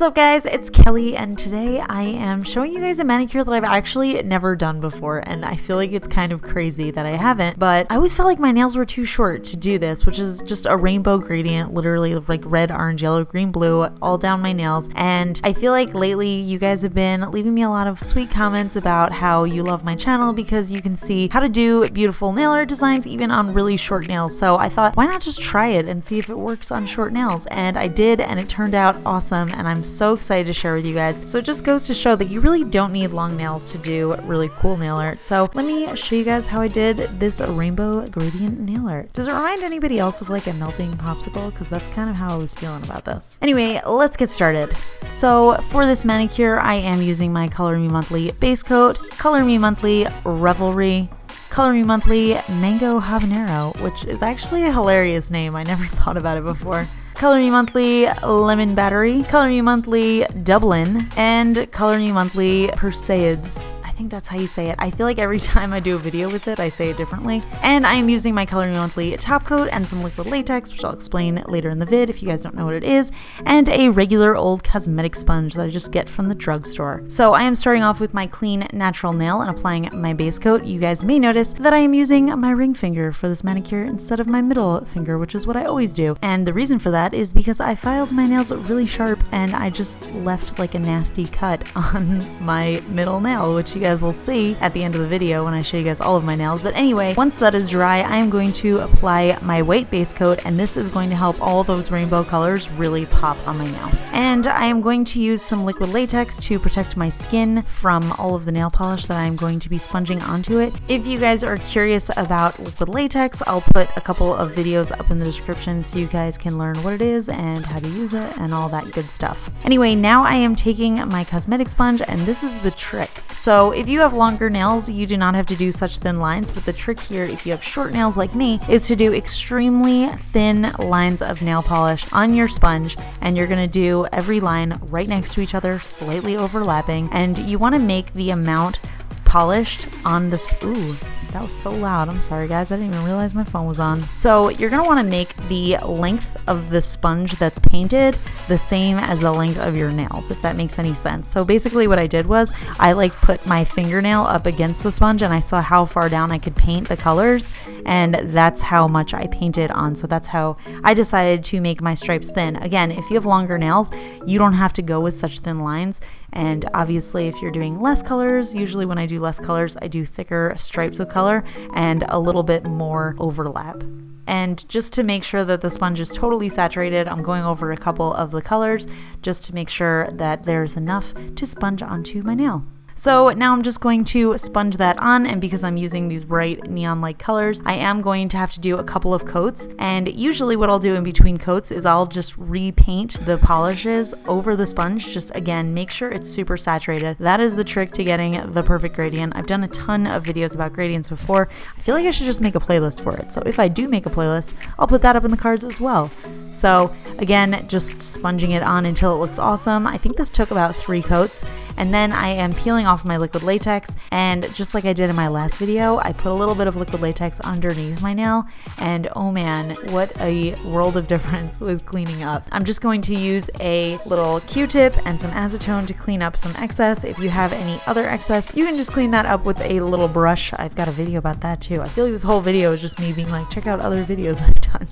What's up guys, it's Kelly and today I am showing you guys a manicure that I've actually never done before, and I feel like it's kind of crazy that I haven't, but I always felt like my nails were too short to do this, which is just a rainbow gradient, literally like red, orange, yellow, green, blue, all down my nails. And I feel like lately you guys have been leaving me a lot of sweet comments about how you love my channel because you can see how to do beautiful nail art designs even on really short nails. So I thought, why not just try it and see if it works on short nails? And I did, and it turned out awesome, and I'm so excited to share with you guys. So it just goes to show that you really don't need long nails to do really cool nail art. So let me show you guys how I did this rainbow gradient nail art. Does it remind anybody else of like a melting popsicle? Because that's kind of how I was feeling about this. Anyway, let's get started. So for this manicure, I am using my Color Me Monthly Base Coat, Color Me Monthly Revelry, Color Me Monthly Mango Habanero, which is actually a hilarious name. I never thought about it before. Color Me Monthly Lemon Battery, Color Me Monthly Dublin, and Color Me Monthly Perseids. I think that's how you say it. I feel like every time I do a video with it, I say it differently. And I am using my Color Me Monthly Top Coat and some liquid latex, which I'll explain later in the vid if you guys don't know what it is, and a regular old cosmetic sponge that I just get from the drugstore. So I am starting off with my clean natural nail and applying my base coat. You guys may notice that I am using my ring finger for this manicure instead of my middle finger, which is what I always do. And the reason for that is because I filed my nails really sharp and I just left like a nasty cut on my middle nail, which you guys will see at the end of the video when I show you guys all of my nails. But anyway, once that is dry, I am going to apply my white base coat, and this is going to help all those rainbow colors really pop on my nail. And I am going to use some liquid latex to protect my skin from all of the nail polish that I'm going to be sponging onto it. If you guys are curious about liquid latex, I'll put a couple of videos up in the description so you guys can learn what it is and how to use it and all that good stuff. Anyway, now I am taking my cosmetic sponge, and this is the trick. So if you have longer nails, you do not have to do such thin lines, but the trick here, if you have short nails like me, is to do extremely thin lines of nail polish on your sponge, and you're going to do every line right next to each other, slightly overlapping, and you want to make the amount polished on this. Ooh, that was so loud. I'm sorry guys, I didn't even realize my phone was on. So you're gonna want to make the length of the sponge that's painted the same as the length of your nails, if that makes any sense. So basically what I did was I like put my fingernail up against the sponge and I saw how far down I could paint the colors, and that's how much I painted on. So that's how I decided to make my stripes thin. Again, if you have longer nails, you don't have to go with such thin lines. And obviously if you're doing less colors, usually when I do less colors, I do thicker stripes of color and a little bit more overlap. And just to make sure that the sponge is totally saturated, I'm going over a couple of the colors just to make sure that there's enough to sponge onto my nail. So now I'm just going to sponge that on, and because I'm using these bright neon-like colors, I am going to have to do a couple of coats. And usually what I'll do in between coats is I'll just repaint the polishes over the sponge. Just again, make sure it's super saturated. That is the trick to getting the perfect gradient. I've done a ton of videos about gradients before. I feel like I should just make a playlist for it. So if I do make a playlist, I'll put that up in the cards as well. So again, just sponging it on until it looks awesome. I think this took about 3 coats, and then I am peeling off my liquid latex, and just like I did in my last video, I put a little bit of liquid latex underneath my nail, and oh man, what a world of difference with cleaning up. I'm just going to use a little Q-tip and some acetone to clean up some excess. If you have any other excess, you can just clean that up with a little brush. I've got a video about that too. I feel like this whole video is just me being like, check out other videos I've done.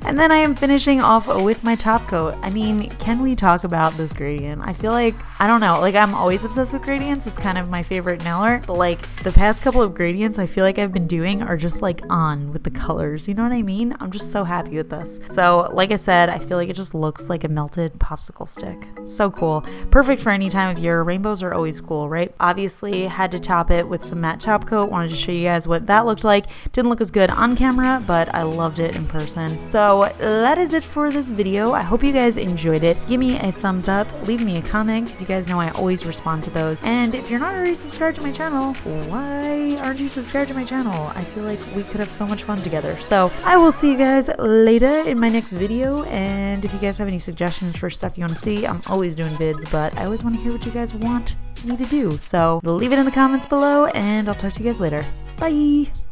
And then I am finishing off with my top coat. I mean, can we talk about this gradient? I feel like, I don't know, like I'm always obsessed with gradients. It's kind of my favorite nail art, but like the past couple of gradients I feel like I've been doing are just like on with the colors. You know what I mean? I'm just so happy with this. So like I said, I feel like it just looks like a melted popsicle stick. So cool. Perfect for any time of year. Rainbows are always cool, right? Obviously had to top it with some matte top coat. Wanted to show you guys what that looked like. Didn't look as good on camera, but I loved it in person. So that is it for this video. I hope you guys enjoyed it. Give me a thumbs up, leave me a comment, because you guys know I always respond to those. And if you're not already subscribed to my channel, why aren't you subscribed to my channel? I feel like we could have so much fun together. So I will see you guys later in my next video. And if you guys have any suggestions for stuff you want to see, I'm always doing vids, but I always want to hear what you guys want me to do. So leave it in the comments below, and I'll talk to you guys later. Bye!